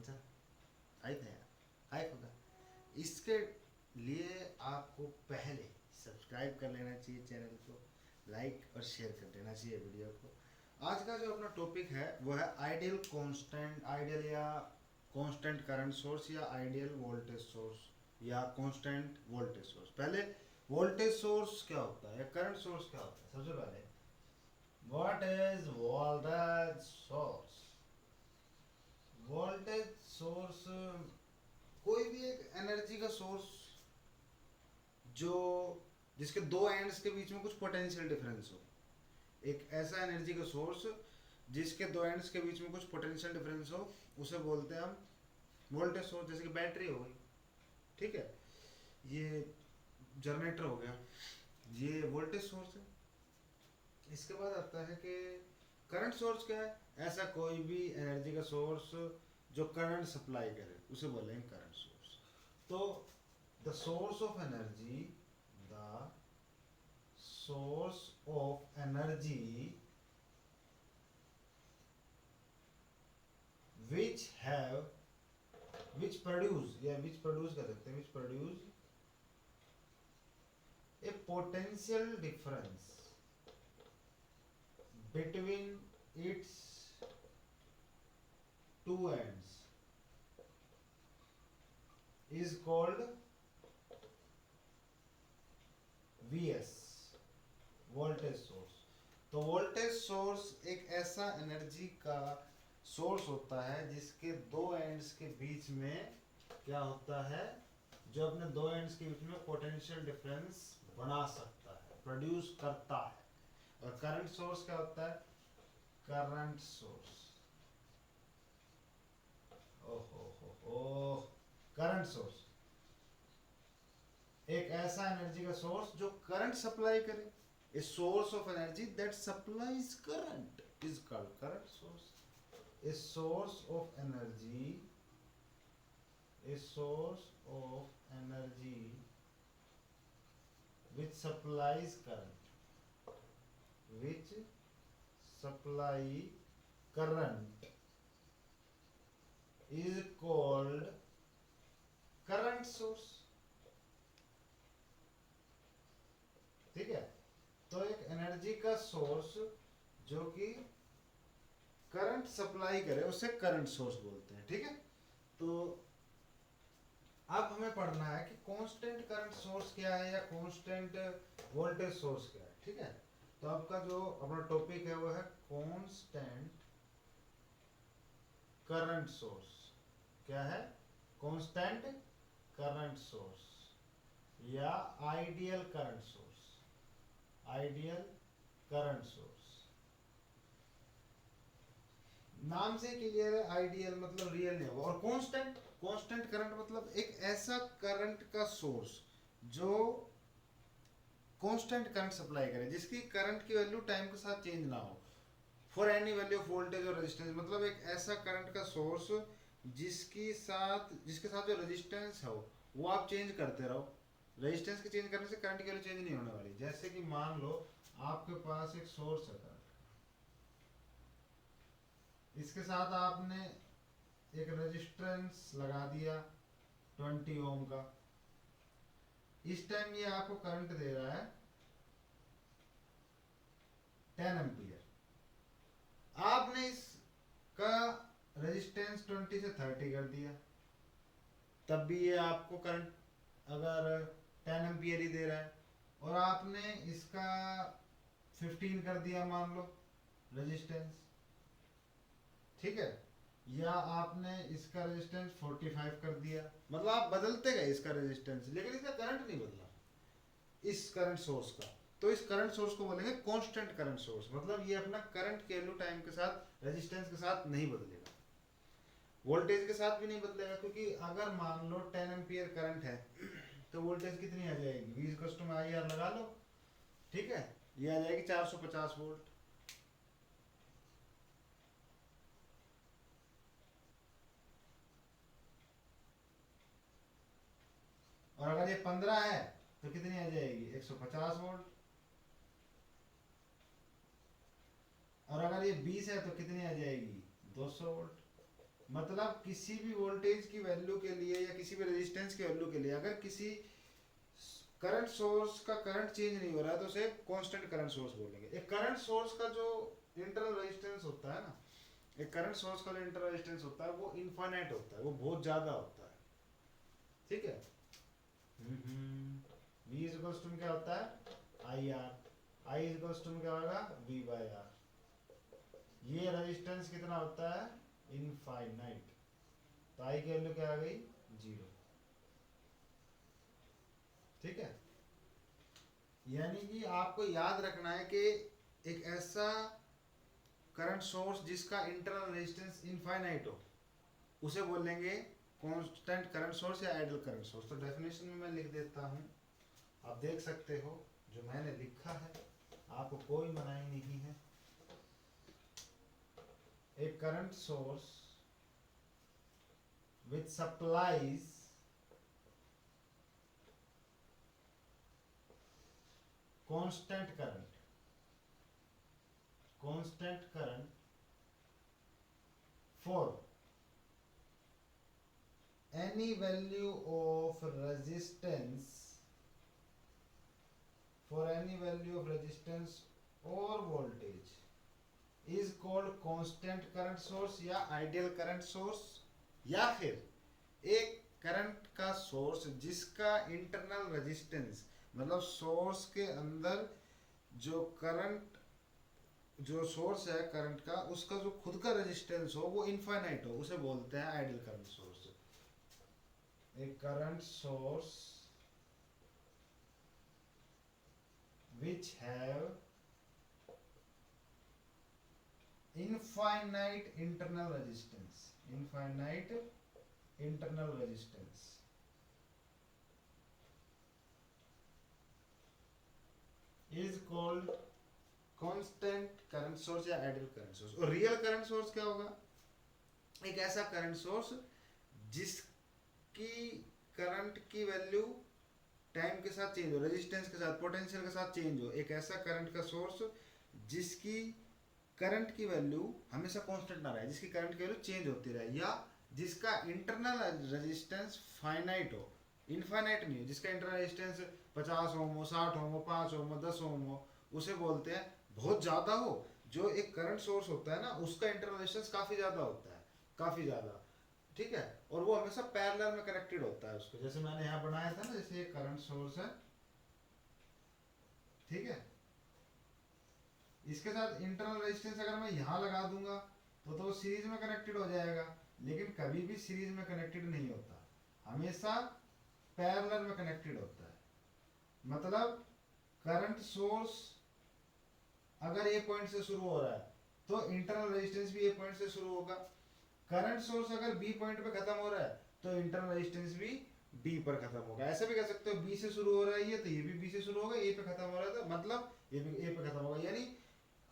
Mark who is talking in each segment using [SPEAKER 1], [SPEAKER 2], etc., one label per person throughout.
[SPEAKER 1] सा आई था यार, हाय खुदा। इसके लिए आपको पहले सब्सक्राइब कर लेना चाहिए चैनल को, लाइक और शेयर कर देना चाहिए वीडियो को। आज का जो अपना टॉपिक है वो है आइडियल कांस्टेंट, आइडियल या कांस्टेंट करंट सोर्स या आइडियल वोल्टेज सोर्स या कांस्टेंट वोल्टेज सोर्स। पहले वोल्टेज सोर्स क्या होता है, करंट सोर्स क्या होता है, सबसे पहले what is voltage source. Voltage source कोई भी एक एनर्जी का सोर्स जो जिसके दो एंड्स के बीच में कुछ पोटेंशियल डिफरेंस हो। एक ऐसा एनर्जी का सोर्स जिसके दो एंड्स के बीच में कुछ पोटेंशियल डिफरेंस हो, उसे बोलते हैं हम वोल्टेज सोर्स। जैसे कि बैटरी हो गई, ठीक है, ये जनरेटर हो गया, ये वोल्टेज सोर्स है। इसके बाद आता है कि करंट सोर्स क्या है, ऐसा कोई भी एनर्जी का सोर्स जो करंट सप्लाई करे उसे बोलेंगे करंट सोर्स। तो the source of energy, the source of energy which have which produce या which produce कर सकते हैं, which produce a potential difference between its two ends is called Vs, voltage source. तो voltage source एक ऐसा energy का source होता है जिसके दो एंड्स के बीच में क्या होता है, जो अपने दो एंड्स के बीच में पोटेंशियल डिफरेंस बना सकता है, प्रोड्यूस करता है। और करंट सोर्स क्या होता है, करंट सोर्स, ओहो करंट सोर्स एक ऐसा एनर्जी का सोर्स जो करंट सप्लाई करे। A source of energy that supplies current is called current source. A source of energy, a source of energy which supplies current, which supply current is called current source। ठीक है, तो एक energy का source जो कि current supply करे उसे current source बोलते हैं। ठीक है, तो अब हमें पढ़ना है कि कांस्टेंट करंट सोर्स क्या है या कांस्टेंट वोल्टेज सोर्स क्या है। ठीक है, तो आपका जो अपना टॉपिक है वो है कांस्टेंट करंट सोर्स। क्या है, कांस्टेंट करंट सोर्स या ideal current source, ideal current source. नाम से क्लियर है, आइडियल मतलब रियल नहीं होगा। और कांस्टेंट, कांस्टेंट करंट मतलब एक ऐसा करंट का सोर्स जो कांस्टेंट करंट सप्लाई करे, जिसकी करंट की वैल्यू टाइम के साथ चेंज ना हो, for any value of voltage और रेजिस्टेंस। मतलब एक ऐसा करंट का सोर्स जिसके साथ जो रेजिस्टेंस हो वो आप चेंज करते रहो। रेजिस्टेंस के चेंज करने से करंट की वैल्यू चेंज नहीं होने वाली। जैसे कि मान लो आपके पास एक सोर्स है करंट, इसके साथ आपने एक रेजिस्टेंस लगा दिया 20 ओम का। इस टाइम ये आपको करंट दे रहा है 10 एम्पियर। आपने इसका रेजिस्टेंस 20 से 30 कर दिया, तब भी ये आपको करंट अगर 10 एम्पियर ही दे रहा है। और आपने इसका 15 कर दिया मान लो रेजिस्टेंस, ठीक है, या आपने इसका रेजिस्टेंस 45 कर दिया। मतलब आप बदलते गए इसका रेजिस्टेंस, लेकिन इसका करंट नहीं बदला इस करंट सोर्स का। तो इस करंट सोर्स को बोलेंगे कांस्टेंट करंट सोर्स। मतलब ये अपना करंट के वैल्यू टाइम के साथ रेजिस्टेंस के साथ नहीं बदलेगा, वोल्टेज के साथ भी नहीं बदलेगा। क्योंकि अगर मान लो 10 एम्पियर करंट है तो वोल्टेज कितनी आ जाएगी, V equals to I R लगा लो, ठीक है, ये आ जाएगी 450 वोल्ट। और अगर ये 15 है तो कितनी आ जाएगी, 150 वोल्ट। और अगर ये 20 है तो कितनी आ जाएगी, 200 वोल्ट। मतलब किसी भी वोल्टेज की वैल्यू के लिए या किसी भी रेजिस्टेंस की वैल्यू के लिए अगर किसी करंट सोर्स का करंट चेंज नहीं हो रहा है तो उसे कांस्टेंट करंट सोर्स बोलेंगे। एक करंट सोर्स का जो इंटरनल रेजिस्टेंस होता है ना, एक करंट सोर्स का जो इंटरनल रेजिस्टेंस होता है वो इनफाइनाइट होता है, वो बहुत ज्यादा होता है, ठीक है। V इज इक्वल्स टू क्या होता है, I R, I is equals to क्या होगा, V बाई आर। ये रेजिस्टेंस कितना होता है, इनफाइनाइट, तो आई की वैल्यू क्या आ गई, 0, ठीक है। यानी कि आपको याद रखना है कि एक ऐसा करंट सोर्स जिसका इंटरनल रेजिस्टेंस इनफाइनाइट हो उसे बोलेंगे कांस्टेंट करंट सोर्स या आइडियल करंट सोर्स। तो डेफिनेशन में मैं लिख देता हूँ, आप देख सकते हो जो मैंने लिखा है, आपको कोई मनाही नहीं है। A current source which supplies constant current for any value of resistance, or voltage is called constant current source या ideal current source। या फिर एक करंट का सोर्स जिसका इंटरनल रेजिस्टेंस मतलब सोर्स के अंदर जो करंट, जो सोर्स है करंट का, उसका जो खुद का रेजिस्टेंस हो वो इनफाइनाइट हो, उसे बोलते हैं आइडियल करंट सोर्स। एक current source which have infinite internal resistance is called constant current source या आइडियल करंट सोर्स। और रियल करंट सोर्स क्या होगा, एक ऐसा करंट सोर्स जिसकी करंट की वैल्यू टाइम के साथ चेंज हो, रेजिस्टेंस के साथ, पोटेंशियल के साथ चेंज हो। एक ऐसा करंट का सोर्स जिसकी करंट की वैल्यू हमेशा कांस्टेंट ना रहे, जिसकी करंट की वैल्यू चेंज होती रहे, या जिसका इंटरनल रेजिस्टेंस फाइनाइट हो, इनफाइनाइट नहीं हो, जिसका इंटरनल रेजिस्टेंस 50 ओम हो, 60 ओम हो, 5 ओम हो, 10 ओम हो, उसे बोलते हैं बहुत ज़्यादा हो। जो एक करंट सोर्स होता है ना उसका इंटरनल रेजिस्टेंस काफ़ी ज़्यादा होता है, काफ़ी ज़्यादा, ठीक है। और वो हमेशा पैरेलल में कनेक्टेड होता है उसको, जैसे मैंने यहाँ बनाया था ना, जैसे ये करंट सोर्स है, ठीक है। इसके साथ इंटरनल रेजिस्टेंस अगर मैं यहाँ लगा दूंगा तो सीरीज में कनेक्टेड हो जाएगा, लेकिन कभी भी सीरीज में कनेक्टेड नहीं होता, हमेशा पैरेलल में कनेक्टेड होता है। मतलब करंट सोर्स अगर ए पॉइंट से शुरू हो रहा है तो इंटरनल रेजिस्टेंस भी ए पॉइंट से शुरू होगा। करंट सोर्स अगर बी पॉइंट पे खत्म हो रहा है तो इंटरनल रेजिस्टेंस भी बी पर खत्म होगा। ऐसे भी कह सकते हो बी से शुरू हो रहा है ये, तो ये भी बी से शुरू होगा, ए पे खत्म हो रहा है तो मतलब ये भी ए पे खत्म होगा। यानी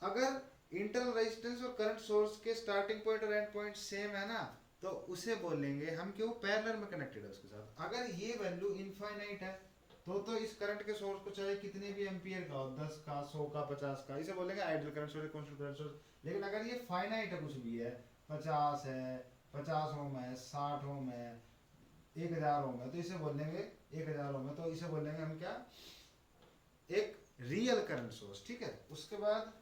[SPEAKER 1] अगर इंटरनल रेजिस्टेंस और करंट सोर्स के स्टार्टिंग पॉइंट और एंड पॉइंट सेम है ना तो उसे बोलेंगे हम कि वो पैरेलल में कनेक्टेड है उसके साथ। अगर ये वैल्यू इनफाइनाइट है तो इस करंट के सोर्स को चाहे कितने भी एम्पियर का हो, 10 का, 100 का, 50 का, इसे बोलेंगे ideal current source, constant current source. लेकिन अगर ये फाइनाइट है, कुछ भी है, 50 है, 50 ओम है, 60 ओम है, 1000 ओम है, तो इसे बोलेंगे 1000 ओम है तो इसे बोलेंगे हम क्या, एक रियल करंट सोर्स, ठीक है। उसके बाद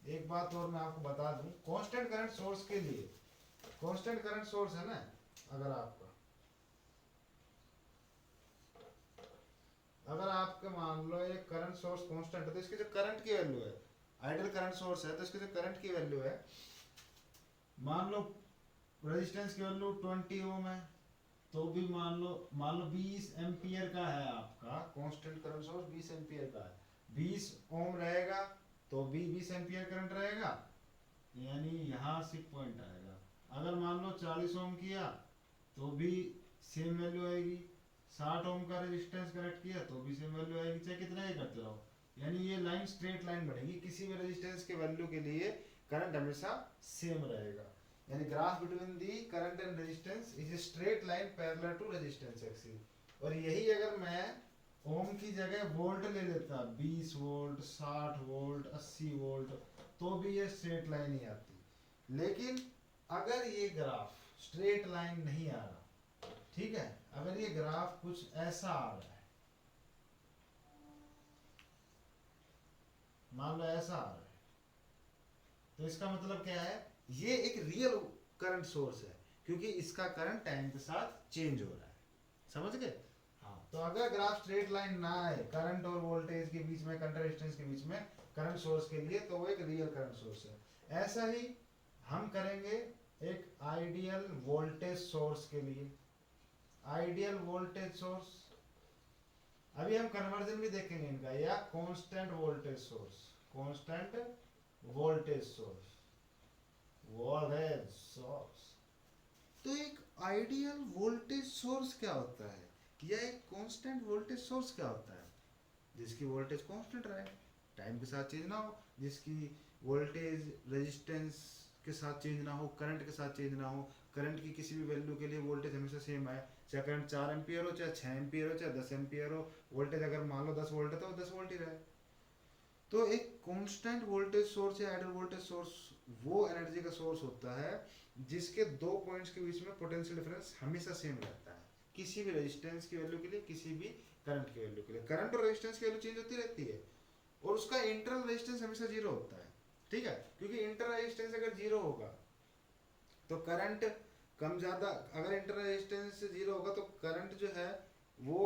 [SPEAKER 1] एक बात और मैं आपको बता दूं, कांस्टेंट करंट सोर्स के लिए, कांस्टेंट करंट सोर्स है ना, अगर आपके मान लो एक करंट सोर्स कांस्टेंट है तो इसकी जो करंट की वैल्यू है, आइडियल करंट सोर्स है तो इसकी जो करंट की वैल्यू है, मान लो रेजिस्टेंस की वैल्यू 20 ओम है तो भी मान लो 20 एम्पियर का है आपका कांस्टेंट करंट सोर्स, 20 एम्पियर का है, 20 ओम रहेगा तो भी 20 एम्पियर करंट रहेगा, यानी यहाँ से पॉइंट आएगा। अगर मान लो 40 ओम किया तो भी सेम वैल्यू आएगी, 60 ओम का रेजिस्टेंस कनेक्ट किया तो भी सेम वैल्यू आएगी, चाहे कितना ही करते रहो। यानी ये लाइन स्ट्रेट लाइन बनेगी, किसी भी रेजिस्टेंस के वैल्यू के लिए करंट हमेशा सेम रहेगा। यानी graph between the current and resistance is straight line parallel to resistance axis. और यही अगर मैं ओम की जगह वोल्ट ले लेता, 20 वोल्ट, 60 वोल्ट, 80 वोल्ट, तो भी ये स्ट्रेट लाइन ही आती। लेकिन अगर ये ग्राफ स्ट्रेट लाइन नहीं आ रहा, ठीक है, अगर ये ग्राफ कुछ ऐसा आ रहा है, मान लो ऐसा आ रहा है, तो इसका मतलब क्या है, ये एक रियल करंट सोर्स है, क्योंकि इसका करंट टाइम के साथ चेंज हो रहा है। समझ गए? हाँ, तो अगर ग्राफ स्ट्रेट लाइन ना आए करंट और वोल्टेज के बीच में, करंट रेजिस्टेंस के बीच में, करंट सोर्स के लिए, तो वो एक रियल करंट सोर्स है। ऐसा ही हम करेंगे एक आइडियल वोल्टेज सोर्स के लिए। आइडियल वोल्टेज सोर्स, अभी हम कन्वर्जन भी देखेंगे इनका, या constant voltage source, constant voltage source, voltage source. तो एक आइडियल वोल्टेज सोर्स क्या होता है, या एक कांस्टेंट वोल्टेज सोर्स क्या होता है? जिसकी वोल्टेज कांस्टेंट रहे, टाइम के साथ चेंज ना हो, जिसकी वोल्टेज रेजिस्टेंस के साथ चेंज ना हो, करंट के साथ चेंज ना हो, करंट की किसी भी वैल्यू के लिए वोल्टेज हमेशा सेम आए, चाहे करंट 4 एम्पियर हो, चाहे 6 एम्पियर हो, चाहे 10 एम्पियर हो, वोल्टेज अगर मान लो 10 वोल्ट है तो 10 वोल्ट ही रहे। तो एक कांस्टेंट वोल्टेज सोर्स या आइडियल वोल्टेज सोर्स वो एनर्जी का सोर्स होता है जिसके दो पॉइंट्स के बीच में पोटेंशियल डिफरेंस हमेशा सेम रहता है, किसी भी रेजिस्टेंस की वैल्यू के लिए, किसी भी करंट की वैल्यू के लिए। करंट और रेजिस्टेंस की वैल्यू चेंज होती रहती है, और उसका इंटरनल रेजिस्टेंस हमेशा जीरो होता है, ठीक है, क्योंकि इंटरनल रेजिस्टेंस अगर जीरो होगा तो करंट कम ज्यादा, अगर इंटरनल रेजिस्टेंस जीरो होगा तो करंट जो है वो,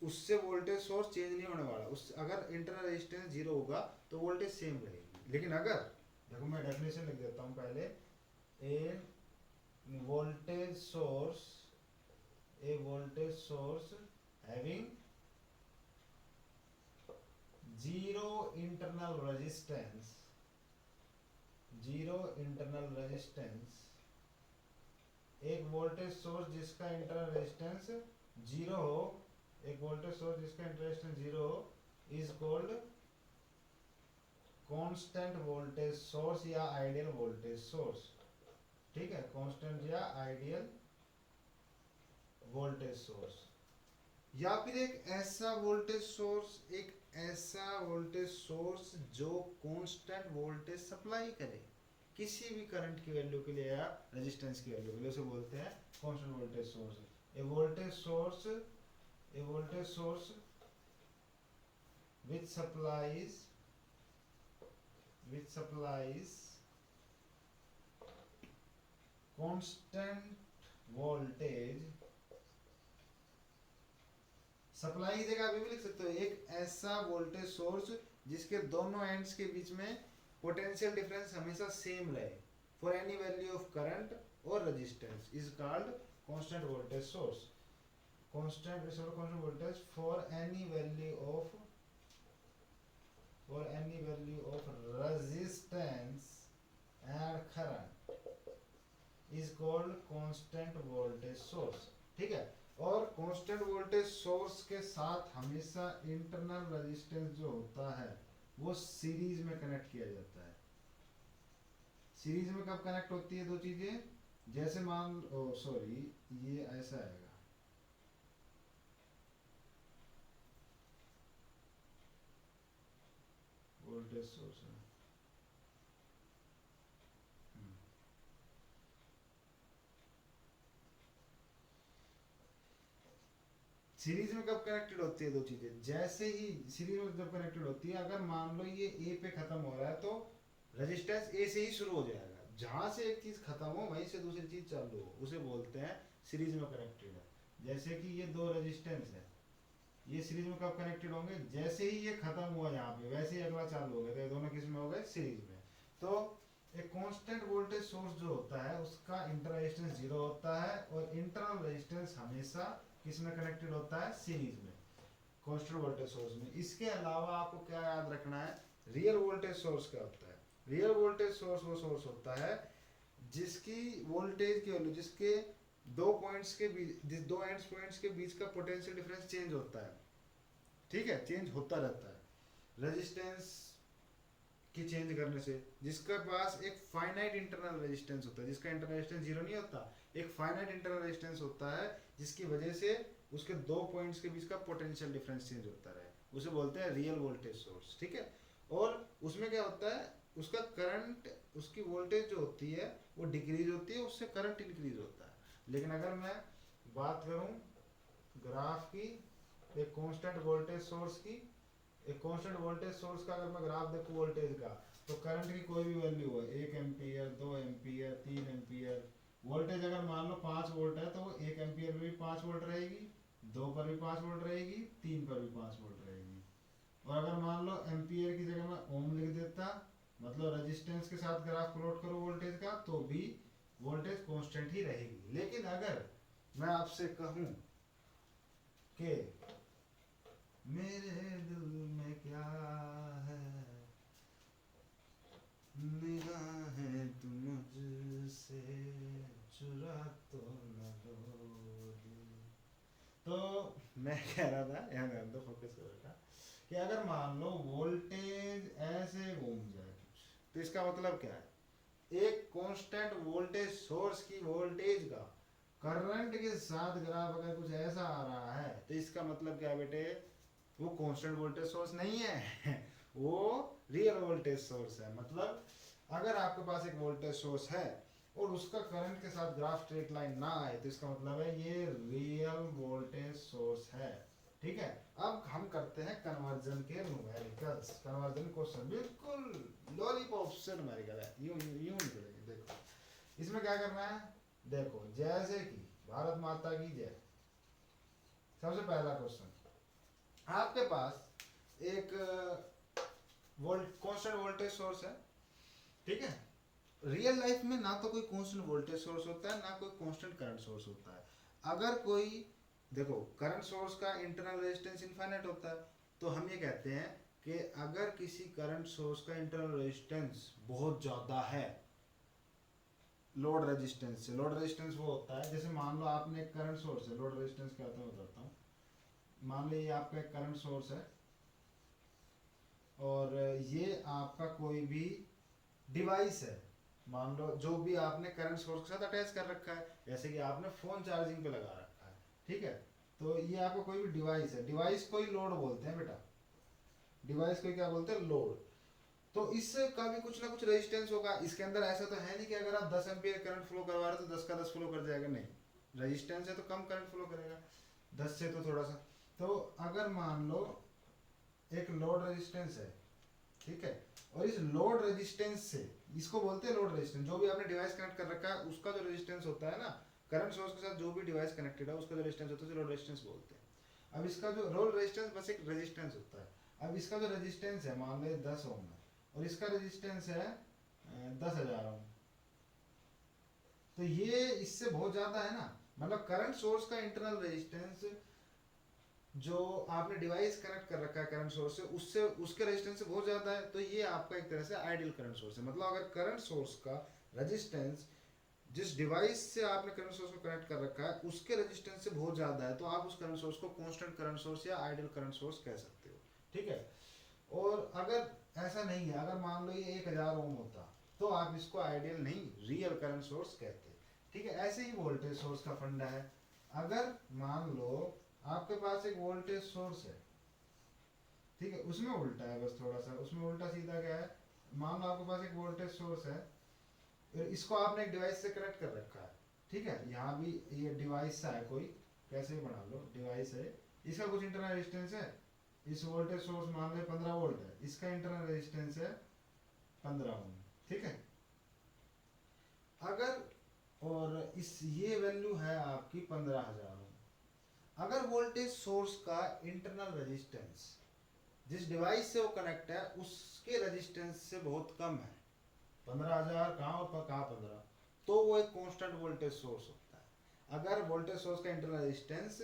[SPEAKER 1] उससे वोल्टेज सोर्स चेंज नहीं होने वाला, उस अगर इंटरनल रेजिस्टेंस जीरो होगा तो वोल्टेज सेम रहेगी। लेकिन अगर, देखो मैं डेफिनेशन लिख देता हूँ पहले, a voltage source, a voltage source having zero internal resistance, zero internal resistance, एक वोल्टेज सोर्स जिसका इंटरनल रेजिस्टेंस जीरो हो, एक वोल्टेज सोर्स जिसका इंटरनल रेजिस्टेंस जीरो हो, is called constant voltage source या आइडियल वोल्टेज सोर्स। ठीक है, constant या आइडियल वोल्टेज सोर्स। या फिर एक ऐसा वोल्टेज सोर्स, एक ऐसा वोल्टेज सोर्स जो कांस्टेंट वोल्टेज सप्लाई करे किसी भी करंट की वैल्यू के लिए या रेजिस्टेंस की वैल्यू के लिए, उसे बोलते हैं constant voltage source. A voltage source, a voltage source which supplies constant voltage, supply की जगह अभी भी लिख सकते हो, एक ऐसा वोल्टेज सोर्स जिसके दोनों एंड्स के बीच में पोटेंशियल डिफरेंस हमेशा सेम रहे for any value of current और resistance, is called constant voltage source. Constant voltage for any value of, for any value of resistance and current is called constant voltage source। ठीक है, और constant voltage source के साथ हमेशा internal resistance जो होता है वो सीरीज में कनेक्ट किया जाता है। सीरीज में कब कनेक्ट होती है दो चीजें, जैसे मान, सॉरी ये ऐसा आएगा, वोल्टेज सोर्स है, सीरीज में कब कनेक्टेड होती है दो चीजें, जैसे ही सीरीज में जब कनेक्टेड होती है, अगर मान लो ये ए पे खत्म हो रहा है तो रेजिस्टेंस ए से ही शुरू हो जाएगा, जहां से एक चीज खत्म हो वहीं से दूसरी चीज चालू हो, उसे बोलते हैं सीरीज में कनेक्टेड है। जैसे कि ये दो रेजिस्टेंस है, ये सीरीज में कब कनेक्टेड होंगे, जैसे ही ये खत्म हुआ यहाँ पे वैसे ही अगला चालू हो गया, तो ये दोनों किस में हो गए, सीरीज में। तो एक कांस्टेंट वोल्टेज सोर्स जो होता है उसका इंटर रेजिस्टेंस जीरो होता है, और इंटरनल रेजिस्टेंस हमेशा किस में कनेक्टेड होता है, सीरीज में, कांस्टेंट वोल्टेज सोर्स में। इसके अलावा आपको क्या याद रखना है, रियल वोल्टेज सोर्स क्या होता है। रियल वोल्टेज सोर्स वो सोर्स होता है जिसकी वोल्टेज की वैल्यू, जिसके दो पॉइंट्स के बीच, दो एंड पॉइंट्स के बीच का पोटेंशियल डिफरेंस चेंज होता है, ठीक है, चेंज होता रहता है रेजिस्टेंस की चेंज करने से, जिसके पास एक फाइनाइट इंटरनल रेजिस्टेंस होता है, जिसका इंटरनल रेजिस्टेंस जीरो नहीं होता, एक फाइनाइट इंटरनल रेजिस्टेंस होता है जिसकी वजह से उसके दो पॉइंट्स के बीच का पोटेंशियल डिफरेंस चेंज होता रहे, उसे बोलते हैं रियल वोल्टेज सोर्स। ठीक है, और उसमें क्या होता है, उसका करंट उसकी वोल्टेज जो होती है वो डिक्रीज होती है, उससे करंट इंक्रीज होता है। लेकिन अगर मैं बात करूं ग्राफ की, एक कांस्टेंट वोल्टेज सोर्स की, एक कांस्टेंट वोल्टेज सोर्स का अगर मैं ग्राफ देखूं वोल्टेज का, तो करंट की कोई भी वैल्यू हो, 1 एम्पियर, 2 एम्पियर, 3 एम्पियर, वोल्टेज अगर मान लो 5 वोल्ट है तो वो 1 एम्पियर पर भी 5 वोल्ट रहेगी, 2 पर भी 5 वोल्ट रहेगी, 3 पर भी 5 वोल्ट रहेगी। और अगर मान लो एम्पियर की जगह मैं ओम लिख देता, मतलब रेजिस्टेंस के साथ ग्राफ प्लॉट करो वोल्टेज का, तो भी वोल्टेज कांस्टेंट ही रहेगी। लेकिन अगर मैं आपसे कहूं कि मेरे दिल में क्या है, निगाहें तुम मुझसे चुरा तो न लोगे, तो मैं कह रहा था, यहाँ ध्यान दो, फोकस कर रहा था कि अगर मान लो वोल्टेज ऐसे घूम जाए कुछ, तो इसका मतलब क्या है, एक कांस्टेंट वोल्टेज सोर्स की वोल्टेज का करंट के साथ ग्राफ अगर कुछ ऐसा आ रहा है, तो इसका मतलब क्या है बेटे, वो कांस्टेंट वोल्टेज सोर्स नहीं है वो रियल वोल्टेज सोर्स है। मतलब अगर आपके पास एक वोल्टेज सोर्स है और उसका करंट के साथ ग्राफ स्ट्रेट लाइन ना आए, तो इसका मतलब है ये रियल वोल्टेज सोर्स है। ठीक है, अब हम करते हैं कन्वर्जन के न्यूमेरिकल्स, कन्वर्जन क्वेश्चन, बिल्कुल लॉलीपॉप से न्यूमेरिकल है, यूं यूं नहीं करेंगे। देखो इसमें क्या करना है, देखो जैसे कि भारत माता की जय, सबसे पहला क्वेश्चन, आपके पास एक कांस्टेंट वोल्टेज सोर्स है, ठीक है। रियल लाइफ में ना तो कोई कांस्टेंट वोल्टेज सोर्स होता है, ना कोई कांस्टेंट करंट सोर्स होता है। अगर कोई, देखो करंट सोर्स का इंटरनल रेजिस्टेंस इनफाइनाइट होता है, तो हम ये कहते हैं कि अगर किसी करंट सोर्स का इंटरनल रेजिस्टेंस बहुत ज़्यादा है लोड रेजिस्टेंस से, लोड रेजिस्टेंस वो होता है, जैसे मान लो आपने एक करंट सोर्स है, लोड रेजिस्टेंस क्या होता है बताता हूँ। मान लो ये आपका एक करंट सोर्स है और ये आपका कोई भी डिवाइस है, मान लो जो भी आपने करंट सोर्स के साथ अटैच कर रखा है, जैसे कि आपने फोन चार्जिंग पे लगा रखा है, ठीक है। तो ये आपका कोई भी डिवाइस है, डिवाइस को ही लोड बोलते हैं बेटा, डिवाइस को ही क्या बोलते हैं, लोड। तो इससे का भी कुछ ना कुछ रेजिस्टेंस होगा, इसके अंदर ऐसा तो है नहीं कि अगर आप 10 एम्पीयर करंट फ्लो करवा रहे हो तो 10 का 10 फ्लो कर जाएगा, नहीं, रेजिस्टेंस है तो कम करंट फ्लो करेगा, 10 से तो थोड़ा सा। तो अगर मान लो एक लोड रेजिस्टेंस है, ठीक है, और इस लोड रेजिस्टेंस से, इसको बोलते हैं लोड रेजिस्टेंस, जो भी आपने डिवाइस कनेक्ट कर रखा है उसका जो रेजिस्टेंस होता है ना, करंट सोर्स के साथ जो भी डिवाइस कनेक्टेड है उसका जो रेजिस्टेंस होता है उसे लोड रेजिस्टेंस बोलते हैं। अब इसका जो रोल रेजिस्टेंस बस एक रेजिस्टेंस होता है। अब इसका जो रेजिस्टेंस है मान लो 10 ओम है और इसका रेजिस्टेंस है 10,000 ओम, तो ये इससे बहुत ज्यादा है ना, मतलब करंट सोर्स का इंटरनल रेजिस्टेंस जो आपने डिवाइस कनेक्ट कर रखा है करंट सोर्स से, उससे उसके रेजिस्टेंस से बहुत ज्यादा है, तो ये आपका एक तरह से आइडियल करंट सोर्स है। मतलब अगर करंट सोर्स का रेजिस्टेंस जिस डिवाइस से आपने करंट सोर्स को कनेक्ट कर रखा है उसके रेजिस्टेंस से बहुत ज्यादा है, तो आप उस करंट सोर्स को कांस्टेंट करंट सोर्स या आइडियल करंट सोर्स कह सकते हो, ठीक है। और अगर ऐसा नहीं है, अगर मान लो ये 1000 ओम होता, तो आप इसको आइडियल नहीं रियल करंट सोर्स कहते, ठीक है। ऐसे ही वोल्टेज सोर्स का फंडा है, अगर मान लो आपके पास एक वोल्टेज सोर्स है, ठीक है, उसमें उल्टा है बस थोड़ा सा, उसमें उल्टा सीधा क्या है, मान लो आपके पास एक वोल्टेज सोर्स है, इसको आपने एक डिवाइस से कनेक्ट कर रखा है, ठीक है, यहाँ भी ये डिवाइस सा है कोई, कैसे भी बना लो डिवाइस है, इसका कुछ इंटरनल रेजिस्टेंस है, इस वोल्टेज सोर्स मान लो 15 वोल्ट है, इसका इंटरनल रेजिस्टेंस है 15 ओम, ठीक है। अगर और इस ये वैल्यू है आपकी 15,000 ओम, अगर वोल्टेज सोर्स का इंटरनल रेजिस्टेंस जिस डिवाइस से वो कनेक्ट है उसके रेजिस्टेंस से बहुत कम है, 15,000 कहाँ और कहाँ 15, तो वो एक कांस्टेंट वोल्टेज सोर्स होता है। अगर वोल्टेज सोर्स का इंटरनल रेजिस्टेंस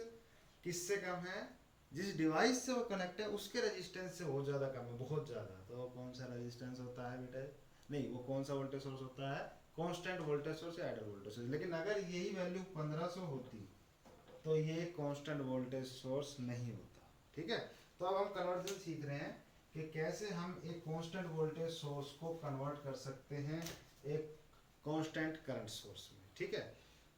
[SPEAKER 1] किससे कम है, जिस डिवाइस से वो कनेक्ट है उसके रेजिस्टेंस से बहुत ज़्यादा कम है, बहुत ज़्यादा, तो वो कौन सा रेजिस्टेंस होता है बेटा, नहीं वो कौन सा वोल्टेज सोर्स होता है, कांस्टेंट वोल्टेज सोर्स या आइडियल वोल्टेज सोर्स। लेकिन अगर यही वैल्यू 1500 होती तो ये कांस्टेंट वोल्टेज सोर्स नहीं होता, ठीक है। तो अब हम कन्वर्जन सीख रहे हैं कि कैसे हम एक कांस्टेंट वोल्टेज सोर्स को कन्वर्ट कर सकते हैं एक कांस्टेंट करंट सोर्स में, ठीक है।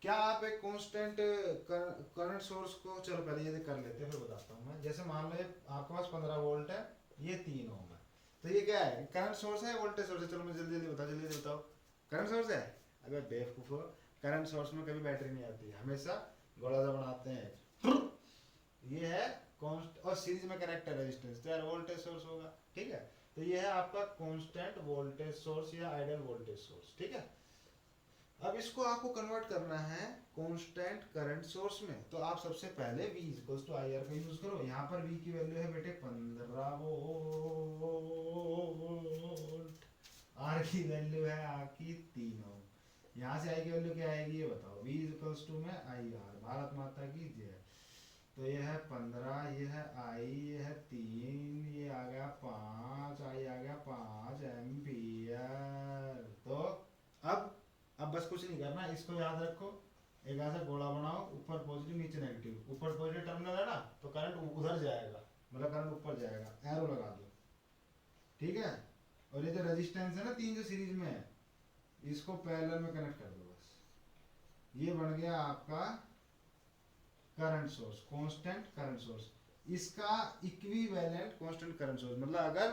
[SPEAKER 1] क्या आप एक कांस्टेंट करंट सोर्स को, चलो पहले ये कर लेते हैं फिर बताता हूँ मैं। जैसे मान लो आपके पास 15 वोल्ट है, ये 3 ओम है, तो ये क्या है, करंट सोर्स है वोल्टेज सोर्स है? चलो मुझे जल्दी जल्दी बताओ, करंट सोर्स है? अगर बेवकूफ हो, करंट सोर्स में कभी बैटरी नहीं आती है, हमेशा गोला सा बनाते हैं। ये है कॉन्स्ट, और सीरीज में कनेक्ट है रेजिस्टेंस, तो यार वोल्टेज सोर्स होगा, ठीक है। तो ये है आपका कांस्टेंट वोल्टेज सोर्स या आइडियल वोल्टेज सोर्स, ठीक है। अब इसको आपको कन्वर्ट करना है कांस्टेंट करंट सोर्स में, तो आप सबसे पहले V equals to I R का यूज करो। यहाँ पर V की वैल्यू है बेटे 15 वोल्ट, R की वैल्यू है आपकी 3 ओम। यहाँ से I की वैल्यू क्या आएगी ये बताओ। V इक्वल्स टू में आई आर, भारत माता की जय। तो ये है 15, ये है I, ये है 3, ये आ गया 5, I आ गया 5 एम्पियर। तो अब बस कुछ नहीं करना, इसको याद रखो, एक ऐसा गोला बनाओ, ऊपर पॉजिटिव नीचे नेगेटिव, ऊपर पॉजिटिव टर्मिनल है ना तो करंट उधर जाएगा, मतलब करंट ऊपर जाएगा, एरो लगा दो, ठीक है। और ये जो रेजिस्टेंस है ना 3 जो सीरीज में है, इसको पैरेलल में कनेक्ट कर दो बस। ये बन गया आपका current source, constant current source. इसका इक्विवेलेंट कांस्टेंट करंट सोर्स, मतलब अगर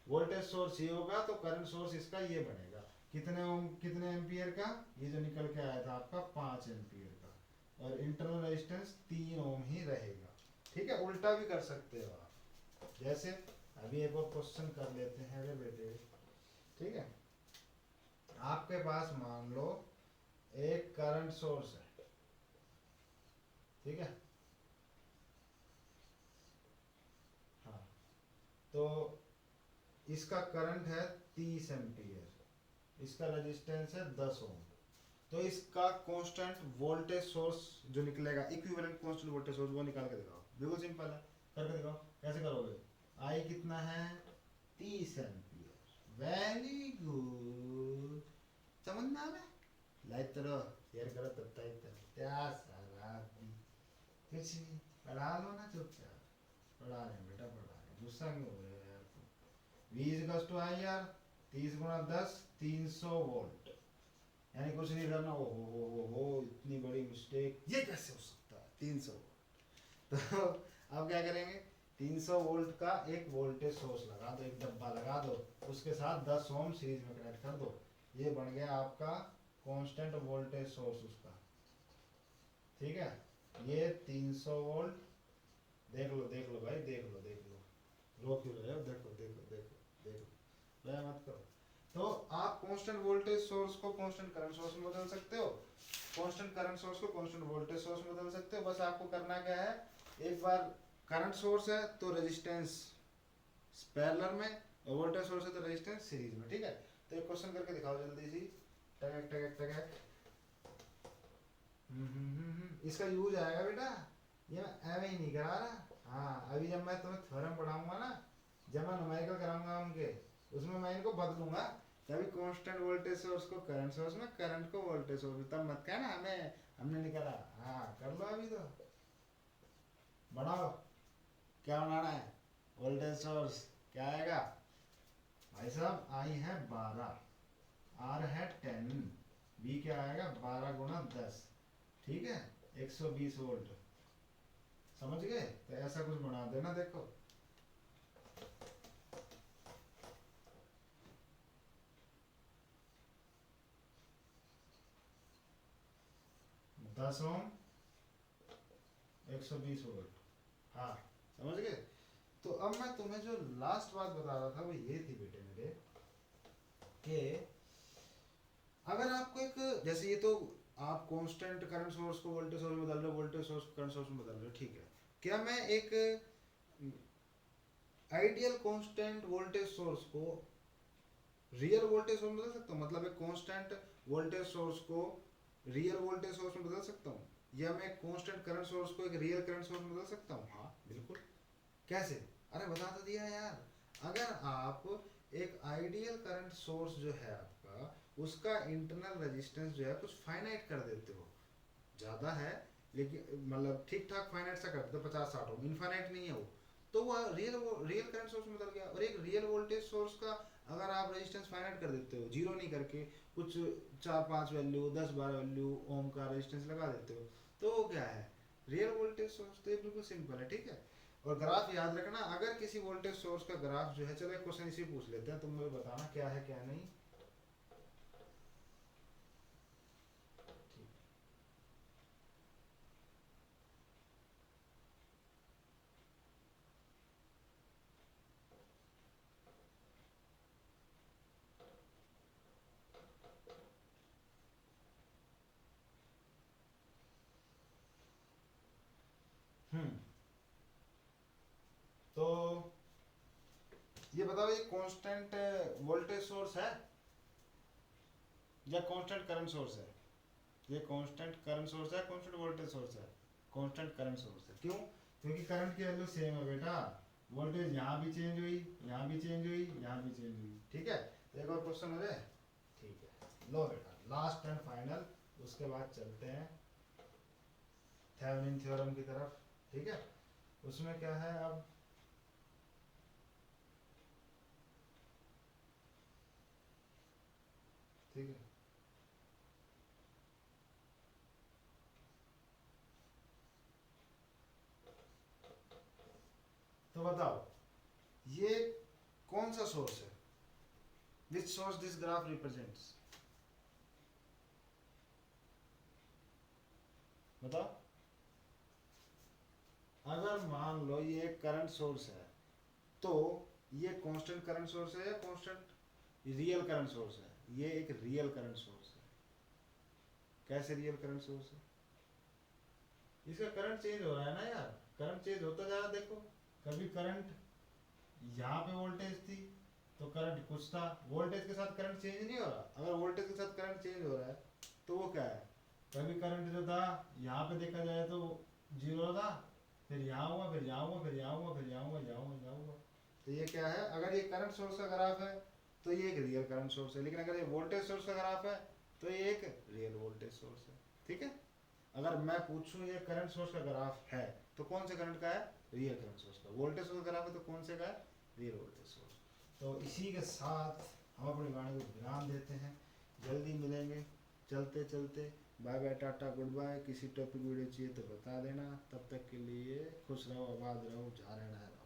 [SPEAKER 1] वोल्टेज सोर्स ये होगा तो करंट सोर्स इसका ये बनेगा। कितने ओम, कितने एम्पियर का, ये जो निकल के आया था आपका 5 एम्पियर का, और इंटरनल रेजिस्टेंस 3 ओम ही रहेगा, ठीक है। उल्टा भी कर सकते हो आप, जैसे अभी एक और क्वेश्चन कर लेते हैं अगर बेटे, ठीक है। आपके पास मान लो एक करंट सोर्स है, ठीक है। हाँ, तो इसका करंट है 30 एम्पियर, इसका रेजिस्टेंस है 10 ओम। तो इसका कांस्टेंट वोल्टेज सोर्स जो निकलेगा, इक्विवेलेंट कांस्टेंट वोल्टेज सोर्स, वो निकाल के दिखाओ। बिल्कुल सिंपल है, करके दिखाओ। कैसे करोगे? आई कितना है? 30 एम्पियर। वेरी गुड, समझना में लाइट तो शेयर करो तब तक क्या सारा कुछ नहीं, पढ़ा लो ना चुपचाप। पढ़ा रहे बेटा, पढ़ा रहे, गुस्सा क्यों हो रहे हो यार तुम। V equals to I R, 30 गुणा 10 300 वोल्ट, यानी कुछ नहीं करना। हो इतनी बड़ी मिस्टेक, ये कैसे हो सकता है 300 वोल्ट। तो अब क्या करेंगे, 300 वोल्ट का एक वोल्टेज सोर्स लगा दो, एक डब्बा लगा दो, उसके साथ 10 ओम सीरीज में कनेक्ट कर दो। ये बन गया आपका कांस्टेंट वोल्टेज सोर्स उसका, ठीक है। ये 300 वोल्ट, देख लो भाई, देख लो, रो क्यों रहे हो, देखो, मत करो। तो आप कांस्टेंट वोल्टेज सोर्स को कांस्टेंट करंट सोर्स में बदल सकते हो, कांस्टेंट करंट सोर्स को कांस्टेंट वोल्टेज सोर्स में बदल सकते हो। बस आपको करना क्या है, एक बार करंट सोर्स है तो रेजिस्टेंस पैरेलल में, और वोल्टेज सोर्स है तो रेजिस्टेंस सीरीज में, ठीक है। तो एक क्वेश्चन करके दिखाओ जल्दी सी, टक टक टक। इसका यूज आएगा बेटा, ये मैं एवं ही नहीं करा रहा। हाँ, अभी जब मैं तुम्हें थ्योरम पढ़ाऊंगा ना, जब मैं न्यूमेरिकल कराऊंगा उनके, उसमें मैं इनको बदलूंगा। तभी कांस्टेंट वोल्टेज सोर्स को करंट सोर्स में, करंट को वोल्टेज सोर्स में, तब मत कहना हमें हमने नहीं करा। हाँ कर लो, अभी तो बढ़ाओ, क्या बनाना है, वोल्टेज सोर्स क्या आएगा भाई साहब। आई है 12, आर है 10, बी क्या आएगा 12 गुणा 10, ठीक है, 120 वोल्ट। समझ गए? तो ऐसा कुछ बना देना, देखो 10 ओम 120 वोल्ट, हाँ समझ गए। तो अब मैं तुम्हें जो लास्ट बात बता रहा था वो ये थी बेटे मेरे, कि अगर आपको एक, जैसे ये तो आप कांस्टेंट करंट सोर्स को वोल्टेज सोर्स में बदल रहे हो, वोल्टेज सोर्स को करंट सोर्स में बदल रहे हो, ठीक है। क्या मैं एक आइडियल कांस्टेंट वोल्टेज सोर्स को रियल वोल्टेज सोर्स में बदल सकता हूँ? मतलब एक कांस्टेंट वोल्टेज सोर्स को रियल वोल्टेज सोर्स में बदल सकता हूँ, या मैं कांस्टेंट करंट सोर्स को एक रियल करंट सोर्स में बदल सकता हूँ? हाँ बिल्कुल। कैसे? अरे बता तो दिया यार। अगर आप एक आइडियल करंट सोर्स जो है आपका, उसका इंटरनल रेजिस्टेंस जो है कुछ फाइनाइट कर देते हो, ज़्यादा है लेकिन मतलब ठीक ठाक फाइनाइट सा कर देते हो, 50-60 ओम, इनफाइनाइट नहीं है वो, तो वह रियल करंट सोर्स में बदल गया। और एक रियल वोल्टेज सोर्स का अगर आप रेजिस्टेंस फाइनाइट कर देते हो, जीरो नहीं करके कुछ 4-5 वैल्यू, 10-12 वैल्यू ओम का रेजिस्टेंस लगा देते हो, तो वो क्या है, रियल वोल्टेज सोर्स। तो ये बिल्कुल सिंपल है, ठीक है। और ग्राफ याद रखना, अगर किसी वोल्टेज सोर्स का ग्राफ जो है, चलो एक क्वेश्चन इसी पूछ लेते हैं, तुम मुझे बताना क्या है क्या नहीं। हम्म तो ये बताओ, ये कांस्टेंट वोल्टेज सोर्स है या कांस्टेंट करंट सोर्स है? ये कांस्टेंट करंट सोर्स है, कांस्टेंट वोल्टेज सोर्स है? कांस्टेंट करंट सोर्स है। क्यों? क्योंकि करंट की वैल्यू सेम है बेटा, वोल्टेज यहाँ भी चेंज हुई, यहाँ भी चेंज हुई, यहाँ भी चेंज हुई। ठीक है, तो एक और क्वेश्चन हो जाए। ठीक है, लो बेटा लास्ट एंड फाइनल, उसके बाद चलते हैं थेवेनिन थ्योरम की तरफ। ठीक है, उसमें क्या है अब, ठीक है, तो बताओ ये कौन सा सोर्स है, which source this graph represents, बताओ। अगर मान लो ये करंट सोर्स है, तो ये कांस्टेंट करंट सोर्स है या कांस्टेंट रियल करंट सोर्स है? ये एक रियल करंट सोर्स है। कैसे रियल करंट सोर्स है? इसका करंट चेंज हो रहा है ना यार, करंट चेंज होता जा रहा है। देखो, कभी करंट यहाँ पे वोल्टेज थी तो करंट कुछ था, वोल्टेज के साथ करंट चेंज नहीं हो रहा। अगर वोल्टेज के साथ करंट चेंज हो रहा है तो वो क्या है, कभी करंट जो था यहाँ पे देखा जाए तो जीरो था, फिर यहाँ हुआ, फिर यहाँ हुआ, फिर यहाँ हुआ, फिर यहाँ हुआ, यहाँ हुआ, यहाँ हुआ। तो ये क्या है, अगर ये करंट सोर्स का ग्राफ है तो ये एक रियल करंट सोर्स है, लेकिन अगर ये वोल्टेज सोर्स का ग्राफ है तो ये एक रियल वोल्टेज सोर्स है। ठीक है, अगर मैं पूछूं ये करंट सोर्स का ग्राफ है तो कौन से करंट का है, रियल करंट सोर्स का। वोल्टेज सोर्स का ग्राफ है तो कौन से का है, रियल वोल्टेज सोर्स। तो इसी के साथ हम अपनी वाणी को विराम देते हैं, जल्दी मिलेंगे चलते चलते। Bye bye, tata, goodbye. किसी टॉपिक वीडियो चाहिए तो बता देना, तब तक के लिए खुश रहो, आबाद रहो, जहाँ रहना है।